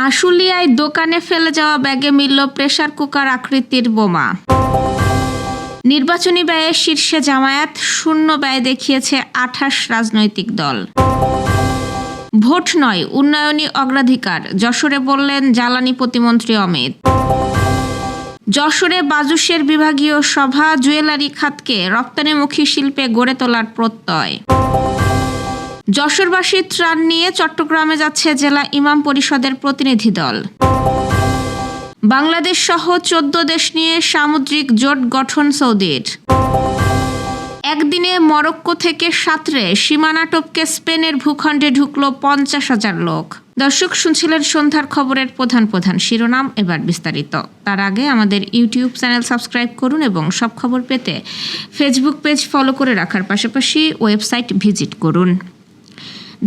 আশুলিয়ায় দোকানে ফেলে যাওয়া ব্যাগে মিলল প্রেসার কুকার আকৃতির বোমা। নির্বাচনী ব্যয়ে শীর্ষে জামায়াত, শূন্য ব্যয় দেখিয়েছে ২৮ রাজনৈতিক দল। ভোট নয়, উন্নয়নই অগ্রাধিকার, যশোরে বললেন জ্বালানি প্রতিমন্ত্রী অমিত। যশোরে বাজুশের বিভাগীয় সভা, জুয়েলারি খাতকে রপ্তানিমুখী শিল্পে গড়ে তোলার প্রত্যয়। যশোরবাসীর ত্রাণ নিয়ে চট্টগ্রামে যাচ্ছে জেলা ইমাম পরিষদের প্রতিনিধি দল। বাংলাদেশ সহ ১৪ দেশ নিয়ে সামুদ্রিক জোট গঠন সৌদির। একদিনে মরক্কো থেকে সাঁতরে সীমানা টপকে স্পেনের ভূখণ্ডে ঢুকল ৫০,০০০ লোক। দর্শক, শুনছিলেন সন্ধ্যার খবরের প্রধান প্রধান শিরোনাম, এবার বিস্তারিত। তার আগে আমাদের ইউটিউব চ্যানেল সাবস্ক্রাইব করুন এবং সব খবর পেতে ফেসবুক পেজ ফলো করে রাখার পাশাপাশি ওয়েবসাইট ভিজিট করুন।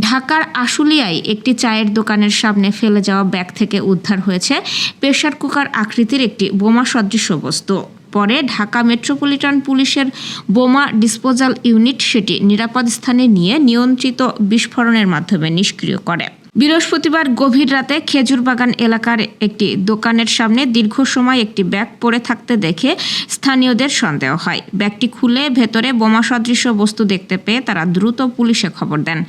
ঢাকার আশুলিয়ায় একটি চায়ের দোকানের সামনে ফেলে যাওয়া ব্যাগ থেকে উদ্ধার হয়েছে প্রেসার কুকার আকৃতির একটি বোমা সদৃশ বস্তু। পরে ঢাকা মেট্রোপলিটন পুলিশের বোমা ডিসপোজাল ইউনিট সেটি নিরাপদ স্থানে নিয়ে নিয়ন্ত্রিত বিস্ফোরণের মাধ্যমে নিষ্ক্রিয় করে। বৃহস্পতিবার গভীর রাতে খেজুরবাগান এলাকার একটি দোকানের সামনে দীর্ঘ সময় একটি ব্যাগ পড়ে থাকতে দেখে স্থানীয়দের সন্দেহ হয়। ব্যাগটি খুলে ভেতরে বোমা সদৃশ বস্তু দেখতে পেয়ে তারা দ্রুত পুলিশে খবর দেন।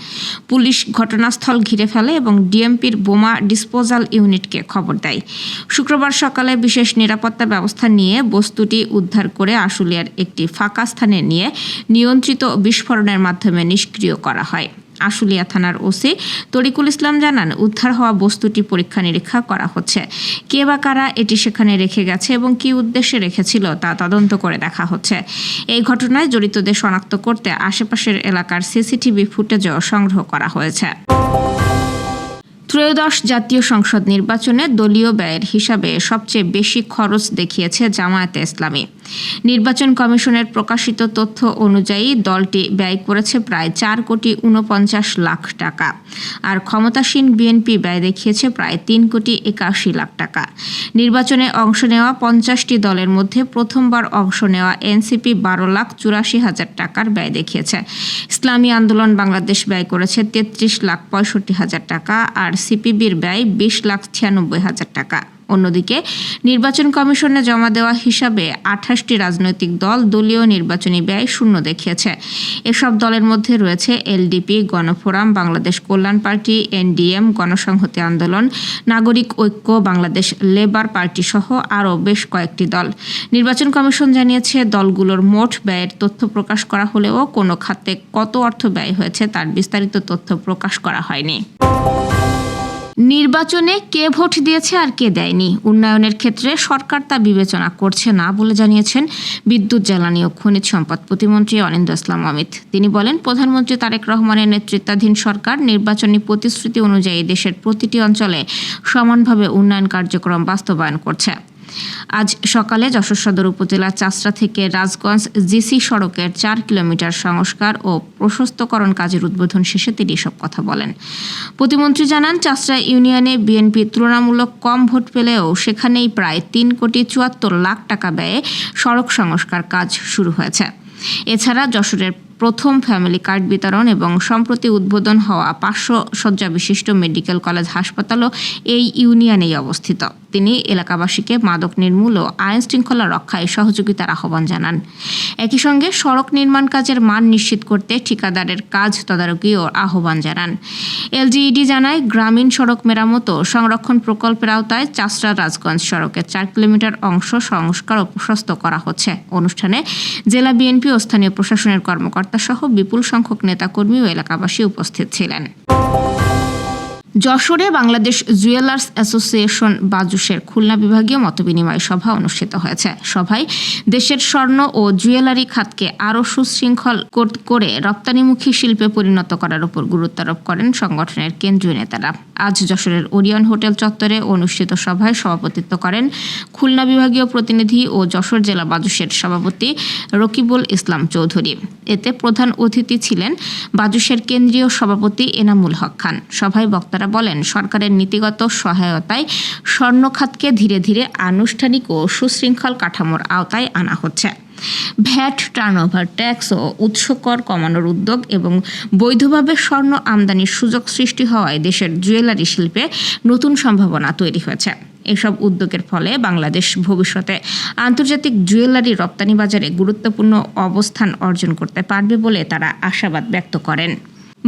পুলিশ ঘটনাস্থল ঘিরে ফেলে এবং ডিএমপির বোমা ডিসপোজাল ইউনিটকে খবর দেয়। শুক্রবার সকালে বিশেষ নিরাপত্তা ব্যবস্থা নিয়ে বস্তুটি উদ্ধার করে আশুলিয়ার একটি ফাঁকা স্থানে নিয়ে নিয়ন্ত্রিত বিস্ফোরণের মাধ্যমে নিষ্ক্রিয় করা হয়। আশুলিয়া থানার ওসি তরিকুল ইসলাম জানান, উদ্ধার হওয়া বস্তুটি পরীক্ষা নিরীক্ষা করা হচ্ছে। কে বা কারা এটি সেখানে রেখে গেছে এবং কী উদ্দেশ্যে রেখেছিল তা তদন্ত করে দেখা হচ্ছে। এই ঘটনায় জড়িতদের শনাক্ত করতে আশেপাশের এলাকার সিসিটিভি ফুটেজও সংগ্রহ করা হয়েছে। ত্রয়োদশ জাতীয় সংসদ নির্বাচনে দলীয় ব্যয়ের হিসাবে সবচেয়ে বেশি খরচ দেখিয়েছে জামায়াতে ইসলামী। নির্বাচন কমিশনের প্রকাশিত তথ্য অনুযায়ী দলটি ব্যয় করেছে প্রায় ৪,৪৯,০০,০০০ টাকা, আর ক্ষমতাসীন বিএনপি ব্যয় দেখিয়েছে প্রায় ৩,৮১,০০,০০০ টাকা। নির্বাচনে অংশ নেওয়া ৫০টি দলের মধ্যে প্রথমবার অংশ নেওয়া এনসিপি ১২,৮৪,০০০ টাকার ব্যয় দেখিয়েছে। ইসলামী আন্দোলন বাংলাদেশ ব্যয় করেছে ৩৩,৬৫,০০০ টাকা, আর সিপিবির ব্যয় ২০,৯৬,০০০ টাকা। অন্যদিকে নির্বাচন কমিশনে জমা দেওয়া হিসাবে ২৮টি রাজনৈতিক দল দলীয় নির্বাচনী ব্যয় শূন্য দেখিয়েছে। এসব দলের মধ্যে রয়েছে এলডিপি, গণফোরাম, বাংলাদেশ কল্যাণ পার্টি, এনডিএম, গণসংহতি আন্দোলন, নাগরিক ঐক্য, বাংলাদেশ লেবার পার্টি সহ আরও বেশ কয়েকটি দল। নির্বাচন কমিশন জানিয়েছে, দলগুলোর মোট ব্যয়ের তথ্য প্রকাশ করা হলেও কোনো খাতে কত অর্থ ব্যয় হয়েছে তার বিস্তারিত তথ্য প্রকাশ করা হয়নি। নির্বাচনে কে ভোট দিয়েছে আর কে দেয়নি, উন্নয়নের ক্ষেত্রে সরকার তা বিবেচনা করছে না বলে জানিয়েছেন বিদ্যুৎ, জ্বালানি ও খনিজ সম্পদ প্রতিমন্ত্রী অনিন্দ্য ইসলাম অমিত। তিনি বলেন, প্রধানমন্ত্রী তারেক রহমানের নেতৃত্বাধীন সরকার নির্বাচনী প্রতিশ্রুতি অনুযায়ী দেশের প্রতিটি অঞ্চলে সমানভাবে উন্নয়ন কার্যক্রম বাস্তবায়ন করছে। আজ সকালে যশোর সদর উপজেলার চাষড়া থেকে রাজগঞ্জ জিসি সড়কের ৪ কিলোমিটার সংস্কার ও প্রশস্তকরণ কাজের উদ্বোধন শেষে তিনি এসব কথা বলেন। প্রতিমন্ত্রী জানান, চাষড়া ইউনিয়নে বিএনপি তুলনামূলক কম ভোট পেলেও সেখানেই প্রায় ৩,৭৪,০০,০০০ টাকা ব্যয়ে সড়ক সংস্কার কাজ শুরু হয়েছে। এছাড়া যশোরের প্রথম ফ্যামিলি কার্ড বিতরণ এবং সম্প্রতি উদ্বোধন হওয়া ৫০০ শয্যা বিশিষ্ট মেডিকেল কলেজ হাসপাতালও এই ইউনিয়নেই অবস্থিত। তিনি এলাকাবাসীকে মাদক নির্মূল ও আইন শৃঙ্খলা রক্ষায় সহযোগিতার আহ্বান জানান। একই সঙ্গে সড়ক নির্মাণ কাজের মান নিশ্চিত করতে ঠিকাদারের কাজ তদারকিও আহ্বান জানান। এলজিইডি জানায়, গ্রামীণ সড়ক মেরামত ও সংরক্ষণ প্রকল্পের আওতায় চাষড়া রাজগঞ্জ সড়কের ৪ কিলোমিটার অংশ সংস্কার ও প্রশস্ত করা হচ্ছে। অনুষ্ঠানে জেলা বিএনপি ও স্থানীয় প্রশাসনের কর্মকর্তা সহ বিপুল সংখ্যক নেতাকর্মী ও এলাকাবাসী উপস্থিত ছিলেন। যশোরে বাংলাদেশ জুয়েলার্স অ্যাসোসিয়েশন বাজুশের খুলনা বিভাগীয় মতবিনিময় সভা অনুষ্ঠিত হয়েছে। সভায় দেশের স্বর্ণ ও জুয়েলারি খাতকে আরও সুশৃঙ্খল করে রপ্তানিমুখী শিল্পে পরিণত করার উপর গুরুত্ব আরোপ করেন সংগঠনের কেন্দ্রীয় নেতারা। আজ যশোরের ওরিয়ন হোটেল চত্বরে অনুষ্ঠিত সভায় সভাপতিত্ব করেন খুলনা বিভাগীয় প্রতিনিধি ও যশোর জেলা বাজুশের সভাপতি রকিবুল ইসলাম চৌধুরী। এতে প্রধান অতিথি ছিলেন বাজুশের কেন্দ্রীয় সভাপতি এনামুল হক খান। সভায় বক্তারা কর্মকর্তারা বলেন, সরকারের নীতিগত সহায়তায় স্বর্ণ খাতকে ধীরে ধীরে আনুষ্ঠানিক ও সুশৃঙ্খল কাঠামোর আওতায় আনা হচ্ছে। ভ্যাট, টার্নওভার ট্যাক্স ও উৎস কর কমানোর উদ্যোগ এবং বৈধভাবে স্বর্ণ আমদানির সুযোগ সৃষ্টি হওয়ায় দেশের জুয়েলারি শিল্পে নতুন সম্ভাবনা তৈরি হয়েছে। এসব উদ্যোগের ফলে বাংলাদেশ ভবিষ্যতে আন্তর্জাতিক জুয়েলারি রপ্তানি বাজারে গুরুত্বপূর্ণ অবস্থান অর্জন করতে পারবে বলে তারা আশাবাদ ব্যক্ত করেন।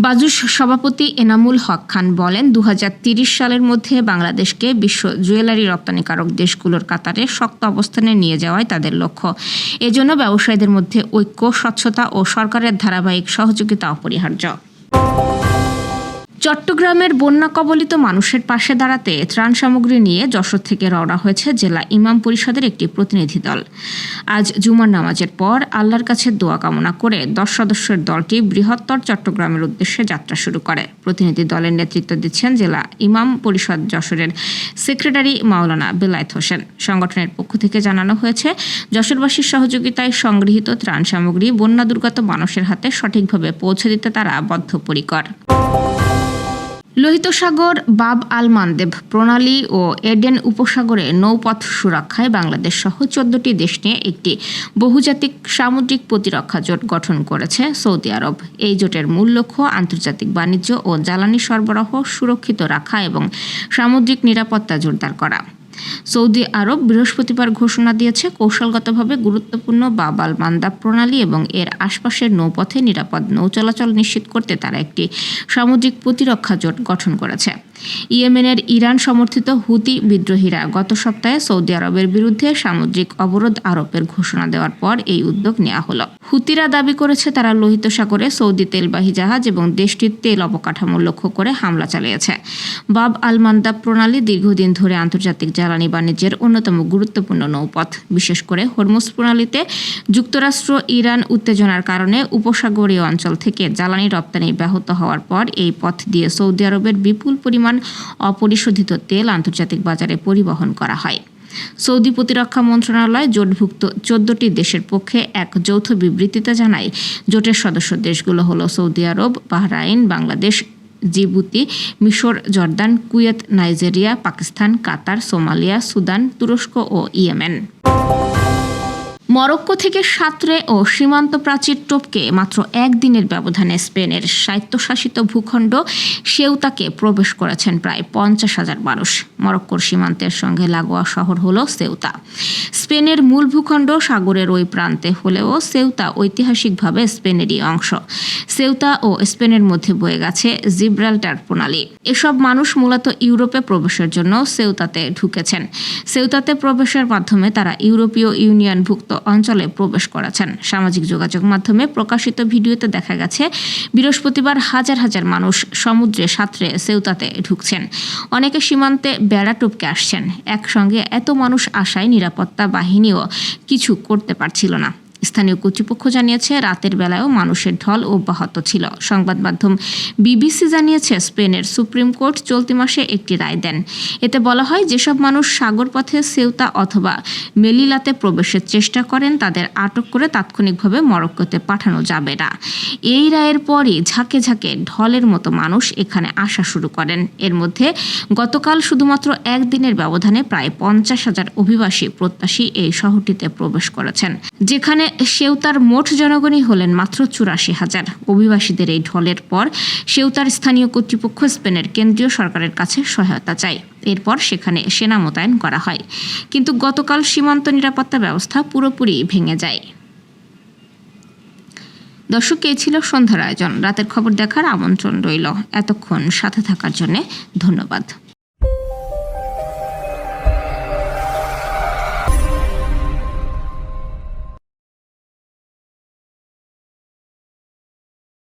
বাজুস সভাপতি এনামুল হক খান বলেন, 2030 সালের মধ্যে বাংলাদেশকে বিশ্ব জুয়েলারি রপ্তানিকারক দেশগুলোর কাতারে শক্ত অবস্থানে নিয়ে যাওয়াই তাদের লক্ষ্য। এজন্য ব্যবসায়ীদের মধ্যে ঐক্য, স্বচ্ছতা ও সরকারের ধারাবাহিক সহযোগিতা অপরিহার্য। চট্টগ্রামের বন্যা কবলিত মানুষের পাশে দাঁড়াতে ত্রাণ সামগ্রী নিয়ে যশোর থেকে রওনা হয়েছে জেলা ইমাম পরিষদের একটি প্রতিনিধি দল। আজ জুমার নামাজের পর আল্লাহর কাছে দোয়া কামনা করে 10 সদস্যের দলটি বৃহত্তর চট্টগ্রামের উদ্দেশ্যে যাত্রা শুরু করে। প্রতিনিধি দলের নেতৃত্ব দিচ্ছেন জেলা ইমাম পরিষদ যশোরের সেক্রেটারি মাওলানা বেলায়েত হোসেন। সংগঠনের পক্ষ থেকে জানানো হয়েছে, যশোরবাসীর সহযোগিতায় সংগৃহীত ত্রাণ সামগ্রী বন্যা দুর্গত মানুষের হাতে সঠিকভাবে পৌঁছে দিতে তারা বদ্ধপরিকর। লোহিত সাগর, বাব আল মানদেব প্রণালী ও এডেন উপসাগরে নৌপথ সুরক্ষায় বাংলাদেশ সহ 14টি দেশ নিয়ে একটি বহুজাতিক সামুদ্রিক প্রতিরক্ষা জোট গঠন করেছে সৌদি আরব। এই জোটের মূল লক্ষ্য আন্তর্জাতিক বাণিজ্য ও জ্বালানি সরবরাহ সুরক্ষিত রাখা এবং সামুদ্রিক নিরাপত্তা জোরদার করা। সৌদি আরব বৃহস্পতিবার ঘোষণা দিয়েছে, কৌশলগতভাবে গুরুত্বপূর্ণ বাব আল মানদাব প্রণালী এবং এর আশপাশের নৌপথে নিরাপদ নৌ চলাচল নিশ্চিত করতে তারা একটি সামুদ্রিক প্রতিরক্ষা জোট গঠন করেছে। ইয়েমেনের ইরান সমর্থিত হুতি বিদ্রোহীরা গত সপ্তাহে সৌদি আরবের বিরুদ্ধে সামুদ্রিক অবরোধ আরোপের ঘোষণা দেওয়ার পর এই উদ্যোগ নেওয়া হলো। হুতিরা দাবি করেছে তারা লোহিত সাগরে সৌদি তেলবাহী জাহাজ এবং দেশটির তেল অবকাঠামো লক্ষ্য করে হামলা চালিয়েছে। বাব আল মানদাব প্রণালী দীর্ঘদিন ধরে আন্তর্জাতিক জ্বালানি বাণিজ্যের অন্যতম গুরুত্বপূর্ণ নৌপথ। বিশেষ করে হরমুজ প্রণালীতে যুক্তরাষ্ট্র ইরান উত্তেজনার কারণে উপসাগরীয় অঞ্চল থেকে জ্বালানি রপ্তানি ব্যাহত হওয়ার পর এই পথ দিয়ে সৌদি আরবের বিপুল পরিমাণ অপরিশোধিত তেল আন্তর্জাতিক বাজারে পরিবহন করা হয়। সৌদি প্রতিরক্ষা মন্ত্রণালয় জোটভুক্ত 14টি দেশের পক্ষে এক যৌথ বিবৃতিতে জানায়, জোটের সদস্য দেশগুলো হলো সৌদি আরব, বাহরাইন, বাংলাদেশ, জিবুতি, মিশর, জর্দান, কুয়েত, নাইজেরিয়া, পাকিস্তান, কাতার, সোমালিয়া, সুদান, তুরস্ক ও ইয়েমেন। মরক্কো থেকে সাঁতরে ও সীমান্ত প্রাচীর টপকে মাত্র একদিনের ব্যবধানে স্পেনের স্বায়ত্তশাসিত ভূখণ্ড সেউতাকে প্রবেশ করেছেন প্রায় 50,000 মানুষ। মরক্কোর সীমান্তের সঙ্গে লাগোয়া শহর হল সেউতা। স্পেনের মূল ভূখণ্ড সাগরের ওই প্রান্তে হলেও সেউতা ঐতিহাসিকভাবে স্পেনেরই অংশ। সেউতা ও স্পেনের মধ্যে বয়ে গেছে জিব্রাল্টার প্রণালী। এসব মানুষ মূলত ইউরোপে প্রবেশের জন্য সেউতাতে ঢুকেছেন। সেউতাতে প্রবেশের মাধ্যমে তারা ইউরোপীয় ইউনিয়নভুক্ত অঞ্চলে প্রবেশ করেছেন। সামাজিক যোগাযোগ মাধ্যমে প্রকাশিত ভিডিওতে দেখা গেছে, বৃহস্পতিবার হাজার হাজার মানুষ সমুদ্রে সাঁতরে সেউতাতে ঢুকছেন। অনেকে সীমান্তে বেড়া টপকে আসছেন। একসঙ্গে এত মানুষ আসায় নিরাপত্তা বাহিনীও কিছু করতে পারছিল না। স্থানীয় কর্তৃপক্ষ জানিয়েছে, রাতের বেলায়ও মানুষের ঢল অব্যাহত ছিল। সংবাদ মাধ্যম বিবিসি জানিয়েছে, স্পেনের সুপ্রিম কোর্ট চলতি মাসে একটি রায় দেন। এতে বলা হয়, যেসব মানুষ সাগরপথে সেউতা অথবা মেলিলাতে প্রবেশের চেষ্টা করেন তাদের আটক করে তাৎক্ষণিকভাবে মরক্কোতে পাঠানো যাবে না। এই রায়ের পরই ঝাঁকে ঝাঁকে ঢলের মতো মানুষ এখানে আসা শুরু করেন। এর মধ্যে গতকাল শুধুমাত্র একদিনের ব্যবধানে প্রায় 50,000 অভিবাসী প্রত্যাশী এই শহরটিতে প্রবেশ করেছেন, যেখানে সেউতার মোট জনগণই হলেন মাত্র 84,000। অভিবাসীদের এই ঢলের পর সেউতার স্থানীয় কর্তৃপক্ষ স্পেনের কেন্দ্রীয় সরকারের কাছে সহায়তা চায়। এরপর সেখানে সেনা মোতায়েন করা হয়, কিন্তু গতকাল সীমান্ত নিরাপত্তা ব্যবস্থা পুরোপুরি ভেঙে যায়। দর্শক, এই ছিল সন্ধ্যার আয়োজন। রাতের খবর দেখার আমন্ত্রণ রইল। এতক্ষণ সাথে থাকার জন্য ধন্যবাদ।